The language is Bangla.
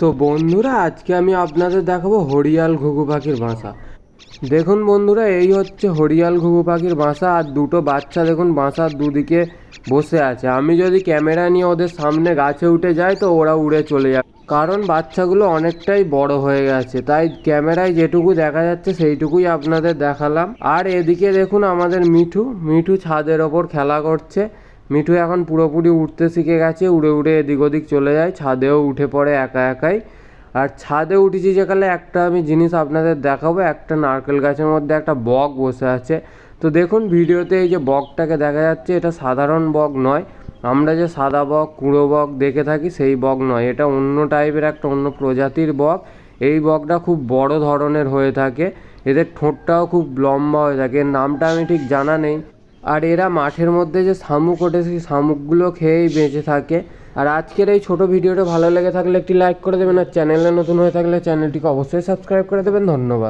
তো বন্ধুরা, আজকে আমি আপনাদের দেখাবো হরিয়াল ঘুঘু পাখির বাসা। দেখুন বন্ধুরা, এই হচ্ছে হরিয়াল ঘুঘু পাখির বাসা। আর দুটো বাচ্চা দেখুন বাসার দুদিকে বসে আছে। আমি যদি ক্যামেরা নিয়ে ওদের সামনে গাছে উঠে যাই তো ওরা উড়ে চলে যাবে, কারণ বাচ্চাগুলো অনেকটাই বড় হয়ে গেছে। তাই ক্যামেরায় যেটুকু দেখা যাচ্ছে সেইটুকুই আপনাদের দেখালাম। আর এদিকে দেখুন আমাদের মিঠু ছাদের ওপর খেলা করছে। মিঠু এখন পুরোপুরি উঠতে শিখে গেছে, উড়ে উড়ে এদিক ওদিক চলে যায়, ছাদেও উঠে পড়ে একা একাই। আর ছাদে উঠেছি যেখানে একটা আমি জিনিস আপনাদের দেখাবো, একটা নারকেল গাছের মধ্যে একটা বক বসে আছে। তো দেখুন ভিডিওতে এই যে বকটাকে দেখা যাচ্ছে, এটা সাধারণ বক নয়। আমরা যে সাদা বক, কুঁড়ো বক দেখে থাকি সেই বক নয়, এটা অন্য টাইপের একটা অন্য প্রজাতির বক। এই বকটা খুব বড় ধরনের হয়ে থাকে, এদের ঠোঁটটাও খুব লম্বা হয়ে থাকে। এর নামটা আমি ঠিক জানা নেই। আর এরা মাঠের মধ্যে যে শামুক ওঠে সেই শামুকগুলো খেয়েই বেঁচে থাকে। আর আজকের এই ছোট ভিডিওটা ভালো লেগে থাকলে একটি লাইক করে দেবেন, আর চ্যানেলে নতুন হয়ে থাকলে চ্যানেলটিকে অবশ্যই সাবস্ক্রাইব করে দেবেন। ধন্যবাদ।